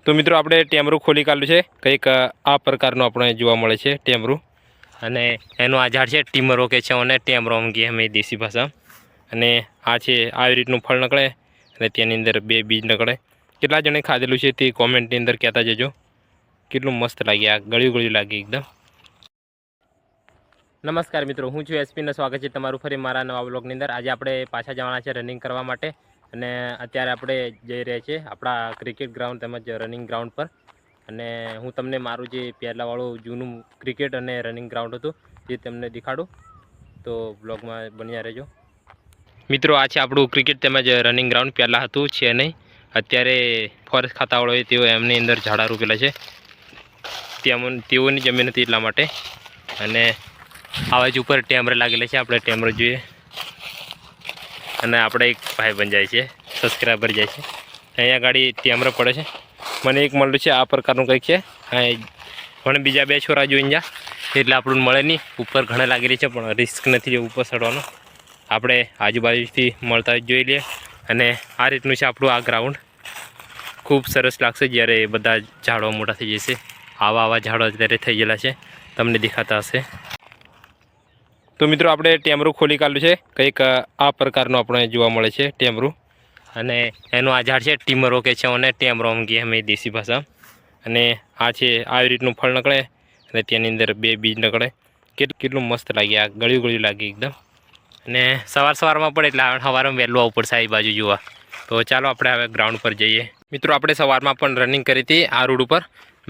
તો મિત્રો આપણે ટેમરું ખોલી કાઢ્યું છે કંઈક આ પ્રકારનું આપણે જોવા મળે છે ટેમરું અને એનું આ ઝાડ છે ટીમરો કે છે અને ટેમરો એમ કહીએ અમે દેશી ભાષા અને આ છે આવી રીતનું ફળ નીકળે અને તેની અંદર બે બીજ નીકળે કેટલા જણે ખાધેલું છે તે કોમેન્ટની અંદર કહેતા જજો કેટલું મસ્ત લાગે આ ગળ્યું ગળ્યું લાગે એકદમ। નમસ્કાર મિત્રો હું છું એસપીને સ્વાગત છે તમારું ફરી મારા નવા વ્લોગની અંદર। આજે આપણે પાછા જવાના છે રનિંગ કરવા માટે અને અત્યારે આપણે જઈ રહ્યા છીએ આપણા ક્રિકેટ ગ્રાઉન્ડ તેમજ રનિંગ ગ્રાઉન્ડ પર અને હું તમને મારું જે પહેલાંવાળું જૂનું ક્રિકેટ અને રનિંગ ગ્રાઉન્ડ હતું એ તમને દેખાડું તો બ્લોગમાં બન્યા રહેજો। મિત્રો આ છે આપણું ક્રિકેટ તેમજ રનિંગ ગ્રાઉન્ડ પહેલાં હતું છે નહીં, અત્યારે ફોરેસ્ટ ખાતાવાળોએ તેઓ એમની અંદર ઝાડા રોપેલા છે તેઓની જમીન હતી એટલા માટે અને આવાજ ઉપર ટેમરે લાગેલા છે આપણે ટેમરો જોઈએ અને આપણે એક ભાઈ બન જાય છે સબસ્ક્રાઈબર જાય છે અહીંયા ગાડી ટેમરો પડે છે મને એક મળ્યું છે આ પ્રકારનું કંઈક છે પણ બીજા બે છોરા જોઈને જા એટલે આપણને મળે નહીં ઉપર ઘણા લાગેલી છે પણ રિસ્ક નથી જે ઉપર ચડવાનો આપણે આજુબાજુથી મળતા જોઈ લઈએ અને આ રીતનું છે આપણું આ ગ્રાઉન્ડ ખૂબ સરસ લાગશે જ્યારે બધા ઝાડવા મોટા થઈ જશે આવા ઝાડવા અત્યારે થઈ ગયેલા છે તમને દેખાતા હશે। તો મિત્રો આપણે ટેમરું ખોલી કાઢ્યું છે કંઈક આ પ્રકારનું આપણે જોવા મળે છે ટેમરું અને એનું આ ઝાડ છે ટીમરો કે છે અને ટેમરો એમ કહીએ અમે દેશી ભાષા અને આ છે આવી રીતનું ફળ નીકળે અને તેની અંદર બે બીજ નીકળે કેટલું મસ્ત લાગે આ ગળ્યું ગળ્યું લાગે એકદમ અને સવારમાં પડે એટલે સવારમાં વહેલું આવવું પડશે આ બાજુ જોવા। તો ચાલો આપણે હવે ગ્રાઉન્ડ પર જઈએ। મિત્રો આપણે સવારમાં પણ રનિંગ કરી હતી આ રોડ ઉપર,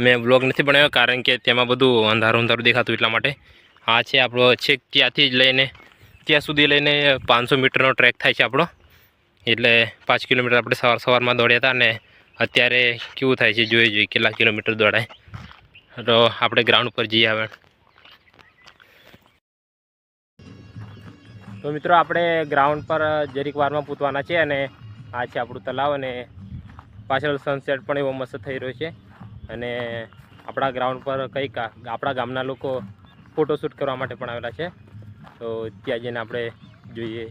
મેં બ્લોગ નથી બનાવ્યો કારણ કે તેમાં બધું અંધારું દેખાતું એટલા માટે। આ છે આપણો છેક ત્યાંથી જ લઈને ત્યાં સુધી લઈને 500 મીટરનો ટ્રેક થાય છે આપણો, એટલે 5 કિલોમીટર આપણે સવારમાં દોડ્યા હતા અને અત્યારે કેવું થાય છે જોઈએ કેટલા કિલોમીટર દોડાય। તો આપણે ગ્રાઉન્ડ પર જઈએ હવે। તો મિત્રો આપણે ગ્રાઉન્ડ પર જરીક વારમાં પૂતવાના છે અને આ છે આપણું તલાવ અને પાછળ સનસેટ પણ એવો મસ્ત થઈ રહ્યો છે અને આપણા ગ્રાઉન્ડ પર કંઈક આપણા ગામના લોકો ફોટોશૂટ કરવા માટે પણ આવેલા છે તો ત્યાં જઈને આપણે જોઈએ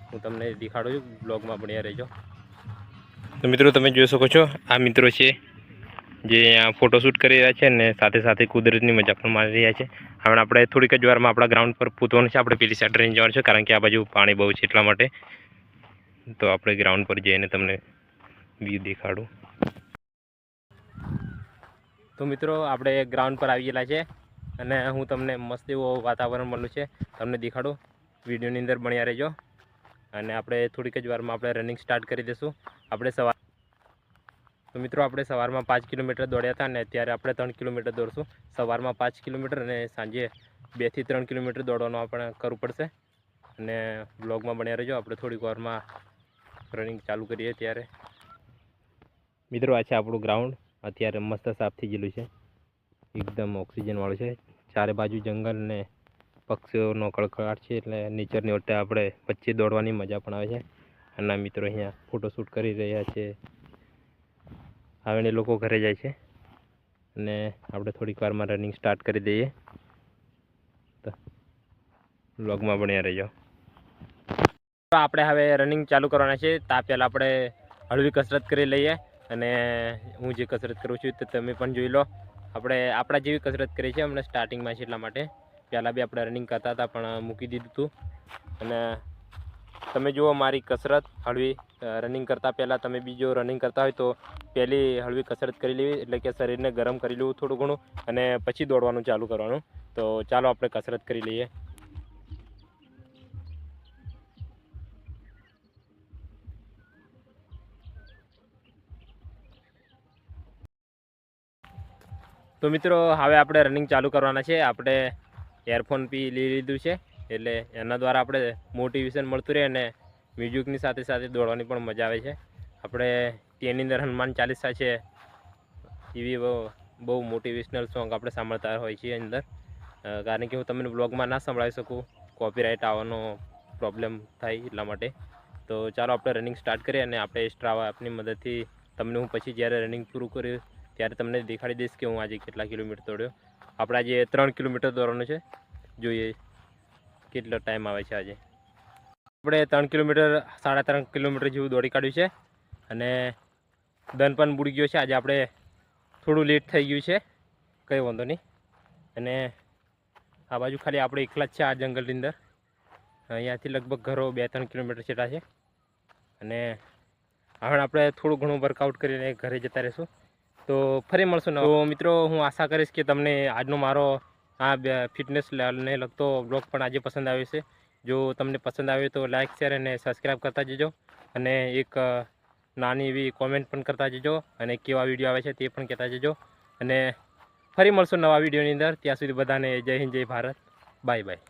હું તમને દેખાડું છું બ્લોગમાં બન્યા રહેજો। તો મિત્રો તમે જોઈ શકો છો આ મિત્રો છે જે અહીંયા ફોટોશૂટ કરી રહ્યા છે અને સાથે સાથે કુદરતની મજા પણ માણી રહ્યા છે। હવે આપણે થોડીક જ વારમાં આપણા ગ્રાઉન્ડ પર પૂતવાનું છે, આપણે પેલી સાઈડ રહીને જવાનું છે કારણ કે આ બાજુ પાણી બહુ છે એટલા માટે। તો આપણે ગ્રાઉન્ડ પર જઈને તમને વ્યૂ દેખાડું। તો મિત્રો આપણે ગ્રાઉન્ડ પર આવી ગયેલા છે અને હું તમને મસ્ત એવું વાતાવરણ મળ્યું છે તમને દેખાડું, વિડીયોની અંદર બન્યા રહેજો અને આપણે થોડીક જ વારમાં આપણે રનિંગ સ્ટાર્ટ કરી દઈશું। તો મિત્રો આપણે સવારમાં 5 કિલોમીટર દોડ્યા હતા અને અત્યારે આપણે 3 કિલોમીટર દોડશું। સવારમાં 5 કિલોમીટર અને સાંજે 2 થી 3 કિલોમીટર દોડવાનું આપણે કરવું પડશે અને બ્લોગમાં બન્યા રહેજો। આપણે થોડીક વારમાં રનિંગ ચાલુ કરીએ ત્યારે। મિત્રો આ છે આપણું ગ્રાઉન્ડ, અત્યારે મસ્ત સાફ થઈ ગયેલું છે, એકદમ ઓક્સિજન વાળું છે, ચારે બાજુ જંગલ ને પક્ષીઓનો કળકળાટ છે એટલે નેચરની વચ્ચે આપણે વચ્ચે દોડવાની મજા પણ આવે છે। અને મિત્રો અહીંયા ફોટોશૂટ કરી રહ્યા છે, હવે એ લોકો ઘરે જાય છે અને આપણે થોડીક વારમાં રનિંગ સ્ટાર્ટ કરી દઈએ તો વ્લોગમાં બન્યા રહેજો। આપણે હવે રનિંગ ચાલુ કરવાના છે તા પહેલાં આપણે હળવી કસરત કરી લઈએ અને હું જે કસરત કરું છું તો તમે પણ જોઈ લો। આપણે આપણા જેવી કસરત કરી છે હમણાં સ્ટાર્ટિંગમાં છે એટલા માટે, પહેલાં બી આપણે રનિંગ કરતા હતા પણ મૂકી દીધું હતું અને તમે જુઓ મારી કસરત હળવી રનિંગ કરતાં પહેલાં તમે બી જો રનિંગ કરતા હોય તો પહેલી હળવી કસરત કરી લેવી એટલે કે શરીરને ગરમ કરી લેવું થોડું ઘણું અને પછી દોડવાનું ચાલુ કરવાનું। તો ચાલો આપણે કસરત કરી લઈએ। તો મિત્રો હવે આપણે રનિંગ ચાલુ કરવાના છે। આપણે એરફોન બી લઈ લીધું છે એટલે એના દ્વારા આપણે મોટિવેશન મળતું રહે અને મ્યુઝિકની સાથે સાથે દોડવાની પણ મજા આવે છે। આપણે તેની અંદર હનુમાન ચાલીસા છે એવી બહુ મોટિવેશનલ સોંગ આપણે સાંભળતા હોય છે અંદર, કારણ કે હું તમને બ્લોગમાં ના સંભળાવી શકું, કોપીરાઇટ આવવાનો પ્રોબ્લેમ થાય એટલા માટે। તો ચાલો આપણે રનિંગ સ્ટાર્ટ કરીએ અને આપણે સ્ટ્રાવા આપની મદદથી તમને હું પછી જ્યારે રનિંગ પૂરું કર્યું ત્યારે તમને દેખાડી દઈશ કે હું આજે કેટલા કિલોમીટર દોડ્યો। આપણે આજે 3 કિલોમીટર દોડવાનું છે, જોઈએ કેટલો ટાઈમ આવે છે આજે। આપણે 3 કિલોમીટર 3.5 કિલોમીટર જેવું દોડી કાઢ્યું છે અને દન પણ બુડી ગયો છે। આજે આપણે થોડું લેટ થઈ ગયું છે, કંઈ વાંધો નહીં. અને આ બાજુ ખાલી આપણે એકલા જ છે આ જંગલની અંદર. અહીંયાથી લગભગ ઘરો 2-3 કિલોમીટર છેટા છે. અને હવે આપણે થોડું ઘણું વર્કઆઉટ કરીને ઘરે જતા રહીશું. તો ફરી મળશું. તો મિત્રો, હું આશા કરીશ કે તમને આજનો મારો આ ફિટનેસને લગતો બ્લોગ પણ આજે પસંદ આવ્યો છે. જો તમને પસંદ આવ્યો તો લાઇક, શેર અને સબસ્ક્રાઈબ કરતા જજો. અને એક નાની એવી કોમેન્ટ પણ કરતા જજો. અને કેવા વિડીયો આવે છે તે પણ કહેતા જજો. અને ફરી મળશું નવા વિડીયોની અંદર. ત્યાં સુધી બધાને જય હિન્દ, જય ભારત. Bye bye.